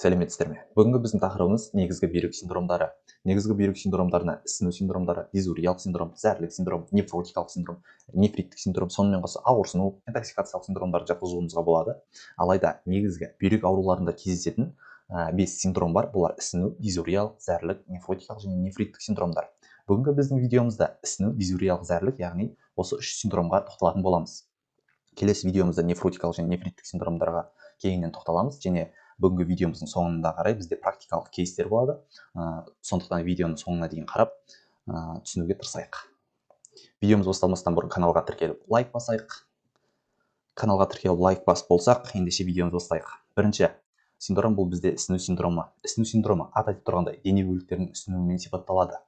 Сәлеметсіздер ме? Бүгінгі біздің тақырыбымыз негізгі бүйрек синдромдары. Негізгі бүйрек синдромдарына ісіну синдромдары, дизуриялық синдром, зәрлік синдром, нефротикалық синдром, нефриттік синдром, сонымен қоса ауырсыну, интоксикациялық синдромдарды жатқызуымызға болады. Алайда негізгі бүйрек ауруларында кездесетін 5 синдром бар. Бұлар ісіну, дизуриялық, зәрлік, нефротикалық және нефриттік синдромдар. Бүгінгі біздің видеомызда ісіну, дизуриялық, зәрлік, яғни осы 3 синдромға тоқталатын боламыз. Келесі видеомызда нефротикалық және нефриттік синдромдарға кеңінен тоқталамыз, және бүгінгі видеомыздың соңында қарай бізде практикалық кейстер болады. Сондықтан видеоның соңына дейін қарап түсінуге тырысайық. Видеомыз басталмастан бұрын каналға тіркеліп лайк басайық. Каналға тіркеліп лайк басып болсақ, ендеше видеомыз бастайық. Бірінші синдром бұл бізде ісіну синдромы. Ісіну синдромы аты айтып тұрғандай дене бөліктерінің ісінуімен сипатталады.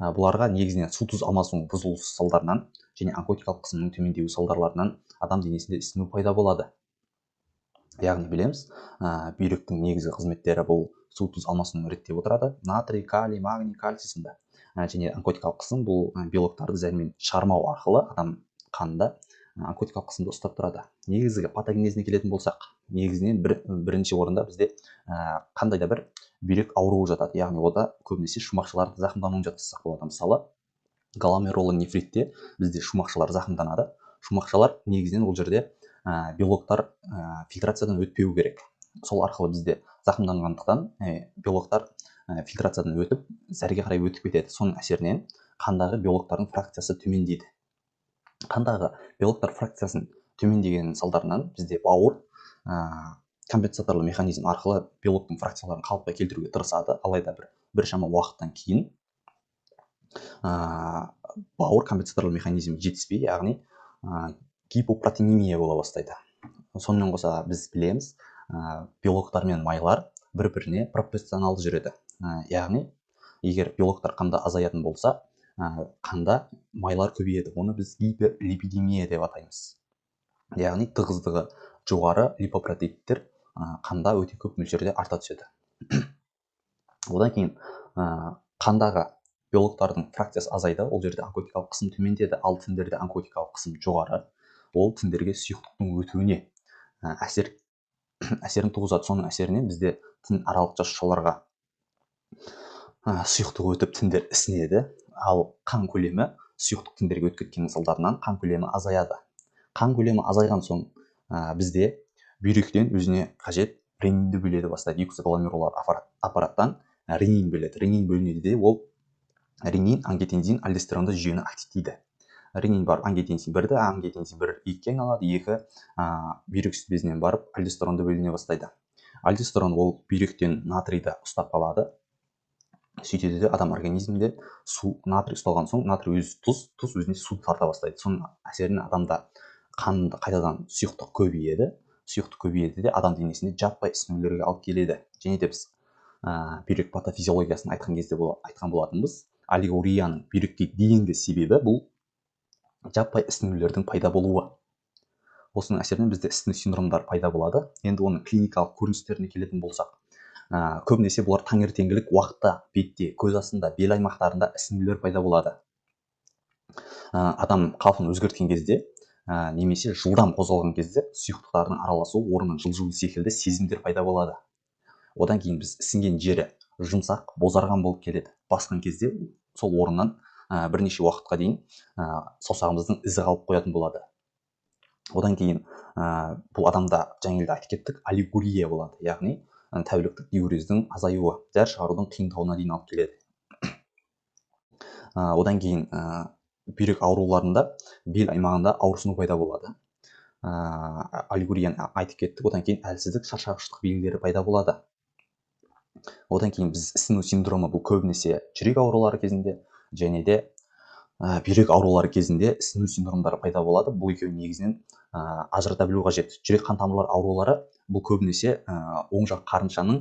Бұларға негізінен су тұз алмасуының бұзылысы салдарынан және онкотикалық қысымның төмендеуі салдарларынан адам денесінде ісіну пайда болады. Яғни білеміз, бүйректің негізгі қызметтері бұл су тұз алмасуын реттеп отырады. Натрий, калий, магний, кальций сынды. Және онкотикалық қысым бұл белоктарды зәлмен шығармау арқылы адам қанында онкотикалық қысымды ұстап тұрады. Негізгі патогенезіне келетін болсақ, негізінен бірінші орында бізде қандай да бір бүйрек ауруы жатады. Яғни ода көбінесе шумақшалардың зақымдануын жатқызсақ болады. Мысалы, гломерулонефритте бізде шумақшалар зақымданады. Шумақшалар негізінен ол жерде белоктар фильтрациядан өтпеу керек. Сол арқылы бізде зақымданғандықтан белоктар фильтрациядан өтіп, зәрге қарай өтіп кетеді. Соның әсерінен қандағы белоктардың фракциясы төмендейді. Қандағы белоктар фракциясын төмендегеннің салдарынан бізде бауыр компенсаторлы механизм арқылы белоктың фракцияларын қалыпқа келтіруге тырысады. Алайда біршама уақыттан кейін бауыр компенсаторлы механизм жетіспей, яғни гипопротеинемия бола бастайды. Сонымен қоса біз білеміз, белоктар мен майлар бір-біріне пропорционалды жүреді. Яғни, егер белоктар қанда азаятын болса, қанда майлар көбейеді. Оны біз гиперлипидемия деп атаймыз. Яғни, тығыздығы жоғары липопротеиндер қанда өте көп мөлшерде арта түседі. Одан кейін қандағы белоктардың фракциясы азайды, ол жерде онкотикалық қысым төмендеді, ал тіндерде онкотикалық қысым жоғары. Ол тіндерге сұйықтықтың өтуіне әсерін туғызады. Соның әсерінен бізде тін аралық жасушаларға сұйықтық өтіп тіндер ісінеді, ал қан көлемі сұйықтық тіндерге өтіп кеткеннің салдарынан қан көлемі азаяды. Қан көлемі азайған соң бізде бүйректен өзіне қажет ренинді бөледі бастайды. Экзогломерулар аппараттан ренин бөледі. Ренин бөлінеді де ол ренин, ангиотензин, альдостеронды жүйені активтейді. Ренин бар ангиотензин 1-ді, ангиотензин 1 2-ге айналады, 2 бүйрек сүт безінен барып альдостеронды бөліне бастайды. Альдостерон ол бүйректен натрийді ұстап қалады. Сөйтеді де адам организмінде натрий ұсталған соң, натрий өзі тұз өзіне суды тарта бастайды. Соның әсерінен адамда қанында қайтадан сұйықтық көбейеді. Сұйықтық көбейеді де адам денесінде жаппай ісінулерге алып келеді. Және де біз бүйрек патофизиологиясын айтқан болатынбыз. Олигурияның бүйрекке дейінгі себебі бұл жаппай ісінулердің пайда болуы. Осының әсерінен бізде ісіну синдромдар пайда болады. Енді оның клиникалық көріністеріне келетін болсақ, көбінесе бұлар таңертеңгілік уақытта бетте, көз астында, бел аймақтарында ісінулер пайда болады. Адам қалпын өзгерткен кезде, немесе жылдам қозғалған кезде сұйықтықтардың араласуы, орнынан жылжуы секілді сезімдер пайда болады. Одан кейін біз ісінген жері жұмсақ, бозарған болып келеді. Басқан кезде сол орнынан бірнеше уақытқа дейін саусағымыздың ізі қалып қоятын болады. Одан кейін бұл адамда жаңылда айтып кеттік, олигурия болады. Яғни тәуліктік диурездің азаюы, зәр шығарудың қиындауына дейін алып келеді. Одан кейін бүйрек ауруларында бел аймағында ауырсыну пайда болады. Олигурияны айтып кеттік. Одан кейін әлсіздік, шаршағыштық белгілері пайда болады. Одан кейін біз ісіну синдромы бұл көбінесе жүрек аурулары кезінде және де бүйрек аурулары кезінде ісіну синдромдары пайда болады. Бұл екеуін негізінен ажырата білу қажет. Жүрек қан тамырлары аурулары бұл көбінесе оң жақ қарыншаның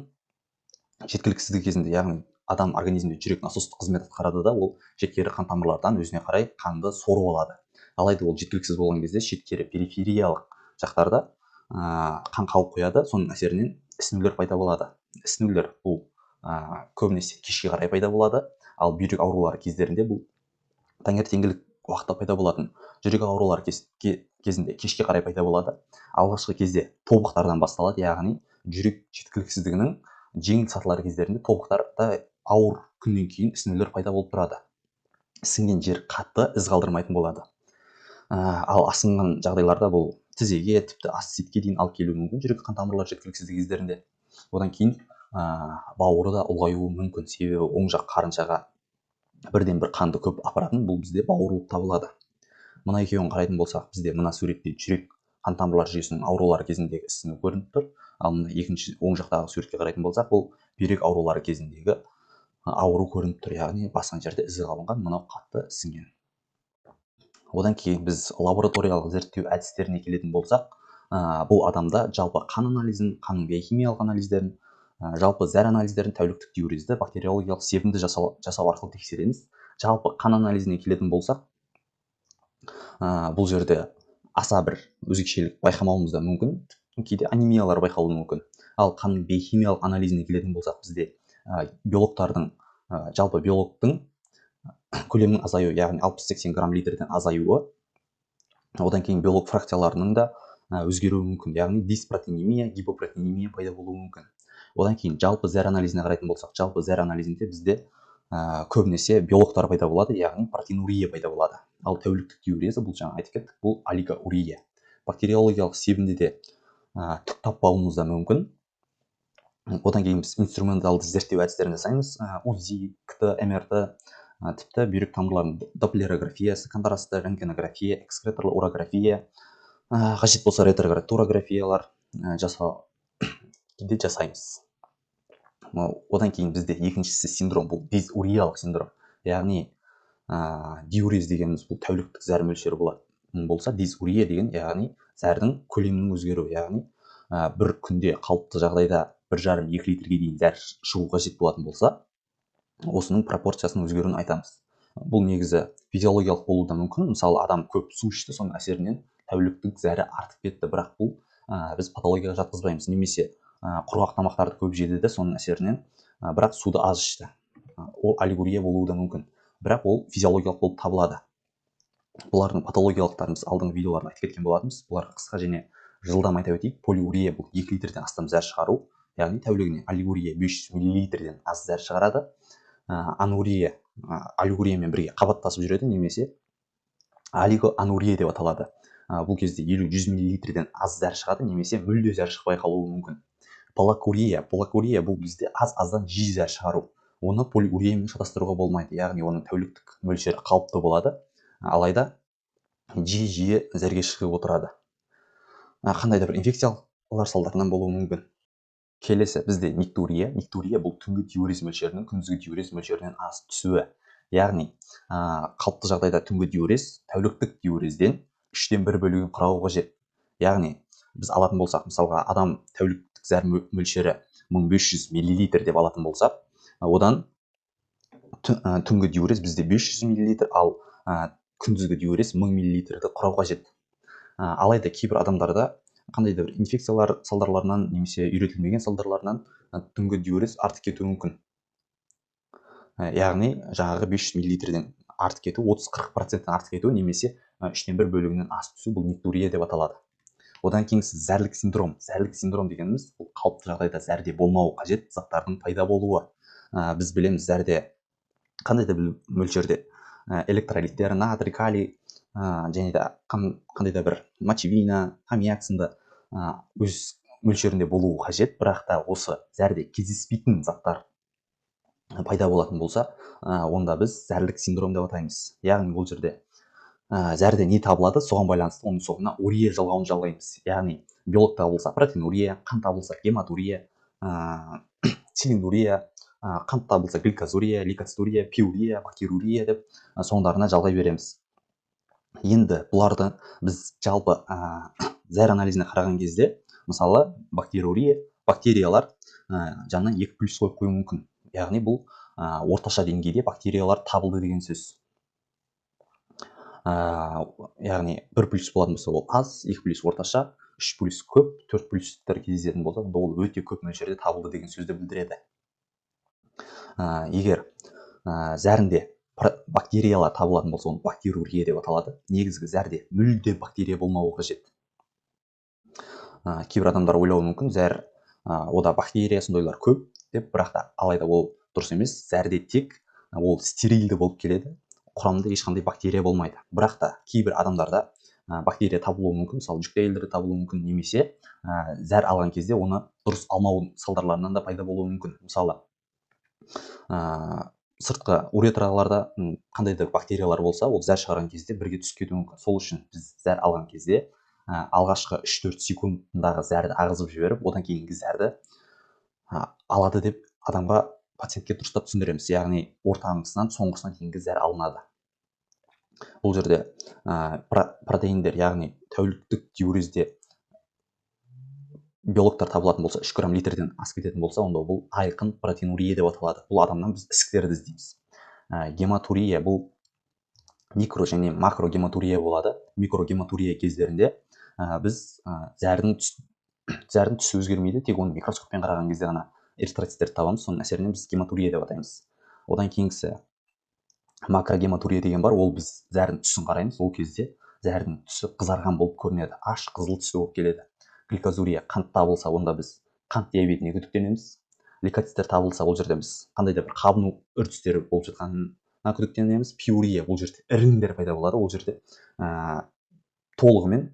жеткіліксіздігі кезінде, яғни адам организмде жүрек насостық қызмет атқарады да, ол шеткері қан тамырлардан өзіне қарай қанды сорып алады. Алайда ол жеткіліксіз болған кезде шеткері перифериялық жақтарда қан қалып қояды. Соның әсерінен ісінулер пайда болады. Ісінулер бұл көбінесе кешке қарай пайда болады, ал бүйрек аурулары кездерінде бұл таңертеңгілік уақытта пайда болатын. Жүрек аурулары кезінде кешке қарай пайда болады. Алғашқы кезде тобықтардан басталады, яғни жүрек жеткіліксіздігінің жеңіл сатылар кездерінде тобықтарда ауыр күннен кейін ісінулер пайда болып тұрады. Ісінген жер қатты із қалдырмайтын болады. Ал асынған жағдайларда бұл тізеге, тіпті асцитке дейін алып келуі мүмкін жүрек қан тамырлары жеткіліксіздігі кездерінде. Одан кейін бауыры да ұлғаюы мүмкін, себебі оң жақ қарыншаға бірден бір қанды көп апаратын бұл бізде бауыр болып табылады. Мына екеуін қарайтын болсақ, бізде мына суретте жүрек қан тамырлар жүйесінің аурулары кезіндегі ісіну көрініп тұр. Ал мына екінші оң жақтағы суретке қарайтын болсақ, бұл бүйрек аурулары кезіндегі ауру көрініп тұр, яғни басқан жерде ізі қалынған, мынау қатты ісінген. Одан кейін біз лабораториялық зерттеу әдістеріне келетін болсақ, бұл адамда жалпы қан анализін, қанның биохимиялық анализдерін, жалпы зәр анализдерін, тәуліктік диурезді бактериологиялық себімді жасау арқылы тексереміз. Жалпы қан анализіне келетін болсақ, бұл жерде аса бір өзгешелік байқамауымыз да мүмкін, кейде анемиялар байқалуы мүмкін. Ал қанның биохимиялық анализіне келетін болсақ, бізде белоктардың, жалпы белоктың көлемінің азаюы, яғни 60-80 грамм литрден азаюы, одан кейін белок фракцияларының да өзгеруі мүмкін, яғни диспротеинемия, гипопротеинемия пайда болуы мүмкін. Одан кейін жалпы зәр анализіне қарайтын болсақ, жалпы зәр анализінде бізде көбінесе белоктар пайда болады, яғни протеинурия пайда болады. Ал тәуліктік диуреза, бұл жаңа айтып кеттік, бұл олигоурия. Бактериологиялық себімде де түк таппауымыз да мүмкін. Одан кейін біз инструменталды зерттеу әдістерін жасаймыз, УЗИ, КТ, МРТ, тіпті бүйрек тамырларының доплерографиясы, контрастты рентгенография, экскреторлы урография, қажет болса ретроградтурографиялар жасаймыз. Одан кейін бізде екіншісі синдром, бұл дизуриялық синдром, яғни диурез дегеніміз бұл тәуліктік зәр мөлшері болса, дизурия деген яғни зәрдің көлемінің өзгеруі, яғни бір күнде қалыпты жағдайда 1,5-2 литрге дейін зәр шығу қажет болатын болса, осының пропорциясының өзгеруін айтамыз. Бұл негізі физиологиялық болуы да мүмкін. Мысалы, адам көп су ішті, соның әсерінен тәуліктік зәрі артып кетті, бірақ бұл біз патологияға жатқызбаймыз. Немесе құрғақ тамақтарды көп жеді де, соның әсерінен бірақ суды аз ішті. Ол олигурия болуы да мүмкін, бірақ ол физиологиялық болып табылады. Бұлардың патологиялықтарын біз алдыңғы видеоларда айтып кеткен болатынбыз. Бұларға қысқа және жылдам айта өтейік. Полиурия бұл 2 литрден астам зәр шығару, яғни тәулігіне олигурия 500 мл аз зәр шығарады. Анурия олигуриямен бірге қабаттасып жүреді, немесе олигоанурия деп аталады. Бұл кезде 50-100 мл аз зәр шығады, немесе мүлде зәр шықпай қалуы мүмкін. Полакурия бұл бізде аз-аздан жиі зәр шығару. Оны полиуриямен шатастыруға болмайды, яғни оның тәуліктік мөлшері қалыпты болады, алайда жиі зәрге шығып отырады. Қандай да бір инфекциялар салдарынан болуы мүмкін. Келесі бізде никтурия бұл түнгі диурез мөлшерінің күндізгі диурез мөлшерінен аз түсуі. Яғни қалыпты жағдайда түнгі диурез тәуліктік диурезден 3/1 бөлігін құрауы қажет. Яғни біз алатын болсақ, мысалға адам тәуліктік зәр мөлшері 1500 мл деп алатын болсақ, одан түнгі диурез бізде 500 мл, ал күндізгі диурез 1000 мл құрау қажет. Алайда кейбір адамдарда қандай да бір инфекциялар салдарларынан немесе үйретілмеген салдарларынан түнгі диурез артып кетуі мүмкін. Яғни жаңағы 500 мл-ден артып кету, 30-40%-тен артып кету, немесе 3/1 бөлігінен аз түсу, бұл никтурия деп аталады. Одан кейін зәрлік синдром. Зәрлік синдром дегеніміз бұл қалыпты жағдайда зәрде болмауы қажет заттардың пайда болуы. Біз білеміз, зәрде қандай да бір мөлшерде электролиттер, натрий, калий, және де қандай да бір мочевина, аммиак сынды өз мөлшерінде болуы қажет, бірақ та осы зәрде кездеспейтін заттар пайда болатын болса, онда біз зәрлік синдром деп атаймыз. Яғни бұл жерде зәрде не табылады, соған байланысты оның соңына урия жалғауын жалғаймыз. Яғни белок табылса протеинурия, қан табылса гематурия, цилиндурия, қан табылса гликозурия, лейкоцитурия, пиурия, бактерурия деп соңдарына жалғай береміз. Енді бұларды біз жалпы зәр анализіне қараған кезде, мысалы бактериялар жаңа 2+ қойып қою мүмкін. Яғни бұл орташа деңгейде бактериялар табылды деген сөз. Яғни 1+ болатын болса, ол аз, 2+ орташа, 3+ көп, 4+ кездесетін болса, ол өте көп мөлшерде табылды деген сөзді білдіреді. Егер зәрінде бактериялар табылатын болса, оны бактерурия деп аталады. Негізгі зәрде мүлде бактерия болмауы қажет. Кейбір адамдар ойлауы мүмкін, зәр ода бактерия сондайлар көп деп, бірақ та алайда ол дұрыс емес. Зәрде тек ол стерильді болып келеді, құрамында ешқандай бактерия болмайды. Бірақ та кейбір адамдарда бактерия табылуы мүмкін, мысалы жүкті әйелдерде табылуы мүмкін, немесе зәр алған кезде оны дұрыс алмау салдарларынан да пайда болуы мүмкін. Мысалы сыртқы уретраларда қандай да бактериялар болса, ол зәр шығарған кезде бірге түсіп кетуі мүмкін. Сол үшін біз зәр алған кезде алғашқы 3-4 секундындағы зәрді ағызып жіберіп, одан кейінгі зәрді алады деп адамға, пациентке дұрыстап түсіндіреміз. Яғни ортаңғысынан соңғысына дейінгі зәр алынады. Бұл жерде протеиндер, яғни тәуліктік диурезде белоктар табылатын болса, 3 грамм литрден асып кететін болса, онда бұл айқын протеинурия деп аталады. Бұл адамнан біз ісіктерді іздейміз. Гематурия бұл микро және макро гематурия болады. Микро гематурия кездерінде біз зәрдің түсі өзгермейді, тек оны микроскоппен қараған кезде ғана эритроциттерді табамыз. Соның әсерінен біз гематурия деп атаймыз. Одан кейінгісі макрогематурия деген бар. Ол біз зәрдің түсін қараймыз. Ол кезде зәрдің түсі қызарған болып көрінеді, аш қызыл түсті болып келеді. Гликозурия, қант табылса, онда біз қант диабетіне күдіктенеміз. Лейкоциттер табылса, ол жерде біз қандай да бір қабыну үрдістері болып жатқанына күдіктенеміз. Пиурия, бұл жерде іріңдер пайда болады. Ол жерде толығымен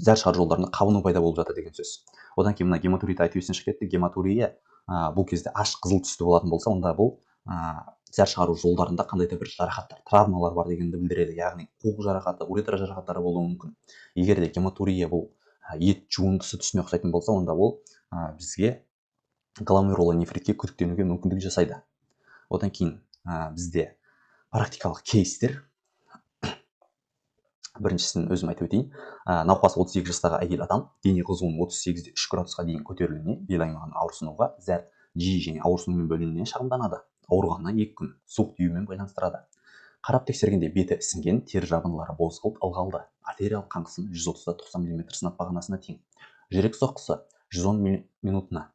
зәр шығару жолдарында қабыну пайда болып жатыр деген сөз. Одан кейін мына гематурийді айтып шығып кетті. Гематурия бұл кезде аш қызыл түсті болатын болса, онда бұл зәр шығару жолдарында қандай да бір жарақаттар, травмалар бар дегенді білдіреді. Яғни қуық жарақаты, уретра жарақаттары болуы мүмкін. Егер де гематурия бұл ет жуындысы түсіне ұқсайтын болса, онда бұл бізге гломерулонефритке күдіктенуге мүмкіндік жасайды. Одан кейін бізде практикалық кейстер. Біріншісін өзім айтып өтейін. Науқас 32 жастағы әйел адам, дене қызуының 38-де 3 градусқа дейін көтерілуіне, бел аймағын ауырсынуға, зәр жиі және ауырсынумен бөлінуіне шағымданады. Ауырғанына 2 күн суық тиюмен байланыстырады. Қарап тексергенде беті ісінген, тері жабындылары бозғылт ылғалды. Артериялық қан қысымы 130-90 мм сынап бағанасына тең. Жүрек соққысы 110 минутына.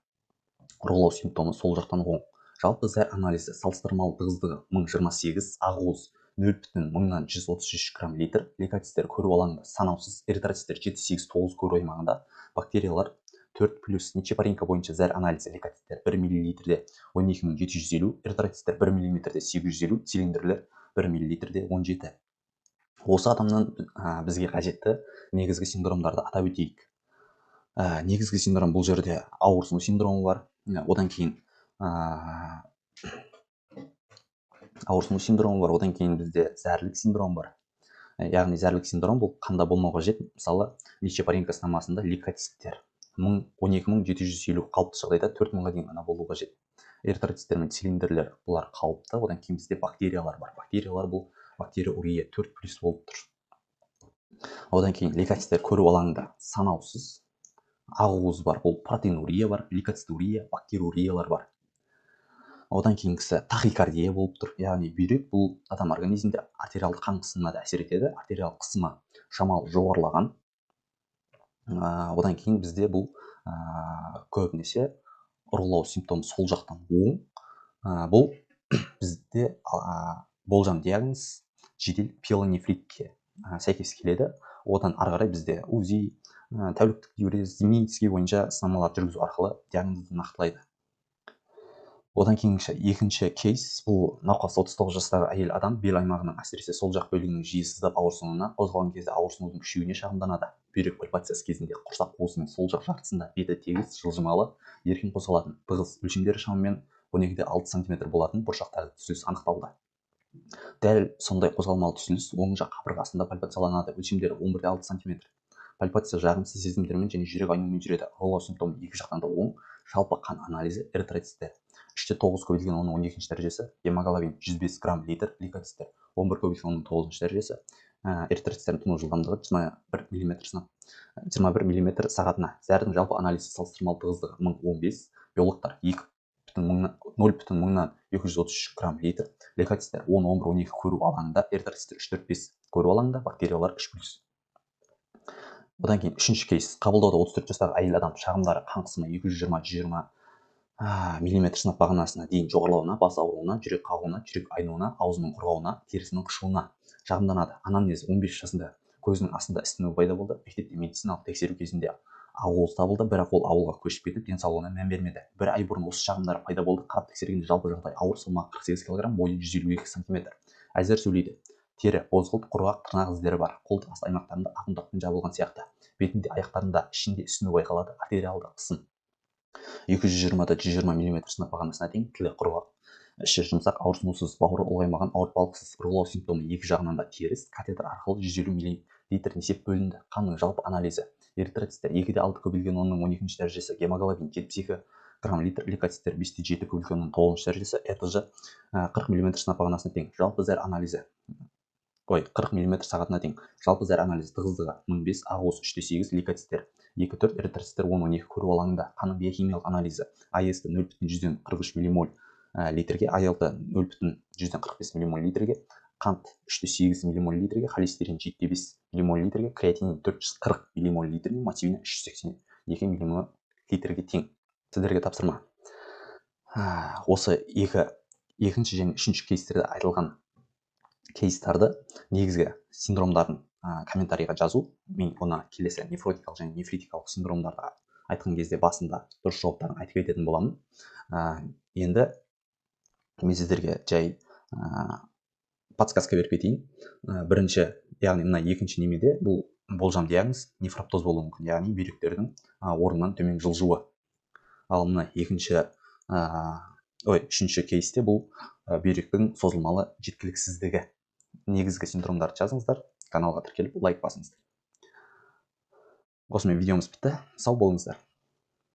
Ұрлау симптомы сол жақтан оң. Жалпы зәр анализі салыстырмалы тығыздығы 1028, ақуыз 0,133 грамм литр, лейкоциттер көру алаңында санаусыз, эритроциттер 7-8-9 көру аймағында, бактериялар 4+, ничепаренко бойынша зәр анализі лейкоциттер 1 мл-де 12750, эритроциттер 1 мл-де 850, цилиндрлер 1 мл-де 17. Осы адамнан бізге қажетті негізгі синдромдарды атап өтейік. Негізгі синдром бұл жерде ауырсыну синдромы бар. Одан кейін ауырсыну синдромы бар. Одан кейін бізде зәрлік синдром бар. Яғни зәрлік синдром бұл қанда болмау қажет. Мысалы, ничепаренко сынамасында лейкоциттер 12750 қалыпты жағдайда 4000-ға дейін ғана болу қажет. Эритроциттер мен цилиндрлер бұлар қалыпты. Одан кейін бізде бактериялар бар. Бактериялар бұл бактериурия 4+ болып тұр. Одан кейін лейкоциттер көру алаңында санаусыз, ақуыз бар, бұл протеинурия бар, лейкоцитурия, бактериуриялар бар. Одан кейінгісі тахикардия болып тұр. Яғни бүйрек бұл адам организмде артериалды қан қысымына да әсер етеді. Артериалды қысымы шамалы жоғарылаған. Одан кейін бізде бұл көбінесе ұрлау симптомы сол жақтан оң. Бұл бізде болжам диагноз жедел пиелонефритке сәйкес келеді. Одан ары қарай бізде УЗИ, тәуліктік диурез, Зиминский бойынша сынамалар жүргізу арқылы диагнозды нақтылайды. Одан кейін екінші кейс, бұл науқас 39 жастағы әйел адам, бел аймағының әсіресе сол жақ бөлігінің жиі сыздап ауырсынуына, қозғалған кезде ауырсынудың күшеюіне шағымданады. Бүйрек пальпациясы кезінде құрсақ қуысының сол жақ жартысында беті тегіс, жылжымалы, еркін қозғалатын, тығыз, өлшемдері шамамен 12-де 6 см болатын бұршақтағы түзіліс анықталды. Дәл сондай қозғалмалы түзіліс оң жақ қабырғасында пальпацияланады, өлшемдері 11-де 6 см. Пальпация жағымсыз сезімдермен және жүрек айнуымен жүреді. Ұрлау симптомы екі жақтан да оң. Жалпы қан анализі эритроциттер 3-9 көбейтілген оның 12-ші дәрежесі, гемоглобин 105 грамм литр, лейкоциттер 11 көбейтілген оның 9-ші дәрежесі, эритроциттердің тұну жылдамдығы 21 мм сағатына. Зәрдің жалпы анализі салыстырмалы тығыздығы 1015, биологтар 0,233 грамм литр, лейкоциттер 10-11-12 көру алаңында, эритроциттер 3-4-5 көру алаңында, бактериялар 3+. Одан кейін үшінші кейс, қабылдауда 34 жастағы әйел адам, шағымдары қан қысымы 220-120 мм сынап бағанасына дейін жоғарылауына, бас ауруына, жүрек қағуына, жүрек айнуына, аузының құрғауына, терісінің қышуына шағымданады. Анамнез 15 жасында көзінің астында ісіну пайда болды. Мектепте медициналық тексеру кезінде ақуыз табылды, бірақ ол ауылға көшіп кетіп денсаулығына мән бермеді. Бір ай бұрын осы шағымдар пайда болды. Қарап тексергенде жалпы жағдай ауыр, салмағы 48 кг, бойы 152 см. Әзір сөйлейді. Тері бозғылт, құрғақ тырнақ іздері бар. Қолтық аст аймақтарында ағындықпен жабылған сияқты. Бетінде, аяқтарында, ішінде ісіну байқалады. Артериалды қысым 220-120 мм сынап бағанасына дейін. Тілі құрғақ, іші жұмсақ, ауырсынусыз, бауыры ұлғаймаған, ауыртпалықсыз. Ұрғылау симптомы екі жағынан да теріс. Катетер арқылы 150 мл несеп бөлінді. Қанның жалпы анализі: эритроциттер 2-6 көбейтілген 10-12 дәрежесі, гемоглобин 72 грамм литр, лейкоциттер 5-7 көбейтілген 9 дәрежесі, ЭТЖ 40 мм сынап бағанасына тең. Жалпы зәр анализі 40 мм сағатына тең. Жалпы зәр анализі: тығыздығы 1005, ақуыз 3-8, лейкоциттер 2-4, эритроциттер 10-12 көру алаңында. Қанның биохимиялық анализі: АСТ 0,143 ммоль литрге, АЛТ 0,145 ммоль литрге, қант 3-8 ммоль литрге, холестерин 7,5 ммоль литрге, креатинин 440 ммоль литрге, мотивина 382 ммоль литрге тең. Сіздерге тапсырма: осы екінші және үшінші кейстерде айтылған кейстарды, негізгі синдромдарын комментарийға жазу. Мен оны келесі нефротикалық және нефритикалық синдромдарға айтқан кезде басында дұрыс жауаптарын айтып кететін боламын. Енді мен сіздерге жай подсказка беріп кетейін. Бірінші, яғни мына екінші немеде бұл болжам диагноз нефроптоз болуы мүмкін, яғни бүйректердің орнынан төмен жылжуы. Ал мына үшінші кейсте бұл бүйректің созылмалы жеткіліксіздігі. Негізгі синдромдарды жазыңыздар, каналға тіркеліп лайк басыңыздар. Осымен видеомыз бітті. Сау болыңыздар.